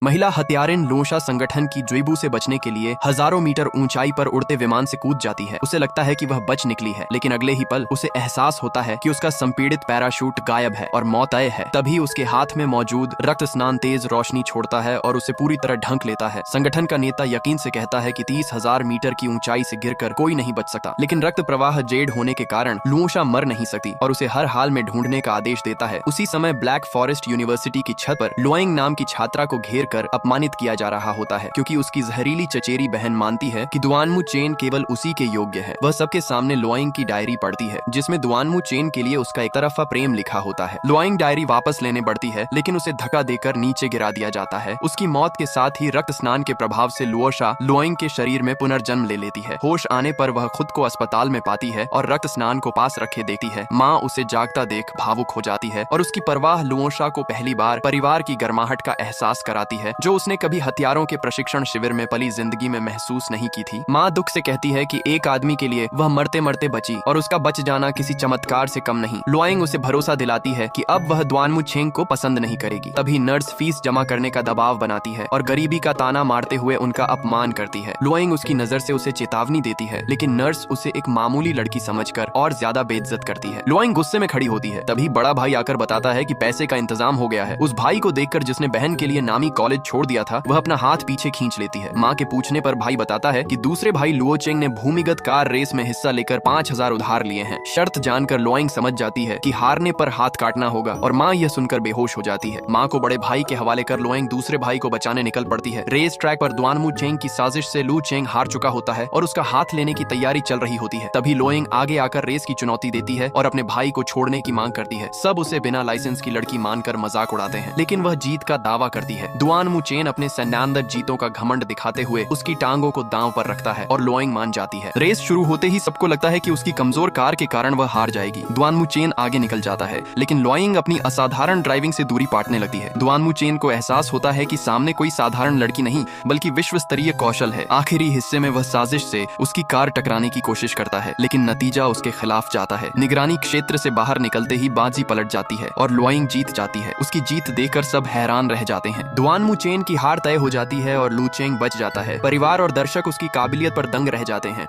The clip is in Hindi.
महिला हत्यारिन लोशा संगठन की जुइबू से बचने के लिए हजारों मीटर ऊंचाई पर उड़ते विमान से कूद जाती है। उसे लगता है कि वह बच निकली है, लेकिन अगले ही पल उसे एहसास होता है कि उसका संपीड़ित पैराशूट गायब है और मौत तय है। तभी उसके हाथ में मौजूद रक्त स्नान तेज रोशनी छोड़ता है और उसे पूरी तरह ढंक लेता है। संगठन का नेता यकीन से कहता है कि 30,000 मीटर की ऊंचाई से गिरकर कोई नहीं बच सकता, लेकिन रक्त प्रवाह जेड होने के कारण लोशा मर नहीं सकती और उसे हर हाल में ढूंढने का आदेश देता है। उसी समय ब्लैक फॉरेस्ट यूनिवर्सिटी की छत पर लोइंग नाम की छात्रा को घेर कर अपमानित किया जा रहा होता है, क्योंकि उसकी जहरीली चचेरी बहन मानती है कि दुआनमू चेन केवल उसी के योग्य है। वह सबके सामने लोइंग की डायरी पढ़ती है, जिसमें दुआनमू चेन के लिए उसका एक तरफा प्रेम लिखा होता है। लोइंग डायरी वापस लेने बढ़ती है, लेकिन उसे धक्का देकर नीचे गिरा दिया जाता है। उसकी मौत के साथ ही रक्त स्नान के प्रभाव से लोशा लोइंग के शरीर में पुनर्जन्म ले लेती है। होश आने पर वह खुद को अस्पताल में पाती है और रक्त स्नान को पास रखे देखती है। माँ उसे जागता देख भावुक हो जाती है और उसकी परवाह लोशा को पहली बार परिवार की गर्माहट का एहसास कराती है, जो उसने कभी हथियारों के प्रशिक्षण शिविर में पली जिंदगी में महसूस नहीं की थी। माँ दुख से कहती है कि एक आदमी के लिए वह मरते मरते बची और उसका बच जाना किसी चमत्कार से कम नहीं। लोइंग उसे भरोसा दिलाती है कि अब वह दुआनमू चेंग को पसंद नहीं करेगी। तभी नर्स फीस जमा करने का दबाव बनाती है और गरीबी का ताना मारते हुए उनका अपमान करती है। लोइंग उसकी नजर से उसे चेतावनी देती है, लेकिन नर्स उसे एक मामूली लड़की समझकर और ज्यादा बेइज्जत करती है। लोइंग गुस्से में खड़ी होती है। तभी बड़ा भाई आकर बताता है कि पैसे का इंतजाम हो गया है। उस भाई को देखकर जिसने बहन के लिए नामी कॉलेज छोड़ दिया था, वह अपना हाथ पीछे खींच लेती है। माँ के पूछने पर भाई बताता है कि दूसरे भाई लुओ चेंग ने भूमिगत कार रेस में हिस्सा लेकर 5,000 उधार लिए हैं। शर्त जानकर लोइंग समझ जाती है कि हारने पर हाथ काटना होगा और माँ यह सुनकर बेहोश हो जाती है। माँ को बड़े भाई के हवाले कर लोइंग दूसरे भाई को बचाने निकल पड़ती है। रेस ट्रैक पर दुआनमू चेंग की साजिश से लू चेंग हार चुका होता है और उसका हाथ लेने की तैयारी चल रही होती है। तभी लोइंग आगे आकर रेस की चुनौती देती है और अपने भाई को छोड़ने की मांग करती है। सब उसे बिना लाइसेंस की लड़की मानकर मजाक उड़ाते हैं, लेकिन वह जीत का दावा करती है। दुआनमू चेन अपने सैन्यान्वित जीतों का घमंड दिखाते हुए उसकी टांगों को दांव पर रखता है और लोइंग मान जाती है। रेस शुरू होते ही सबको लगता है कि उसकी कमजोर कार के कारण वह हार जाएगी। दुआनमू चेन आगे निकल जाता है, लेकिन लोइंग अपनी असाधारण ड्राइविंग से दूरी पाटने लगती है। दुआनमू चेन को एहसास होता है कि सामने कोई साधारण लड़की नहीं बल्कि विश्व स्तरीय कौशल है। आखिरी हिस्से में वह साजिश से उसकी कार टकराने की कोशिश करता है, लेकिन नतीजा उसके खिलाफ जाता है। निगरानी क्षेत्र से बाहर निकलते ही बाजी पलट जाती है और लोइंग जीत जाती है। उसकी जीत देखकर सब हैरान रह जाते हैं। दुआनमू चेन की हार तय हो जाती है और लू चेंग बच जाता है। परिवार और दर्शक उसकी काबिलियत पर दंग रह जाते हैं।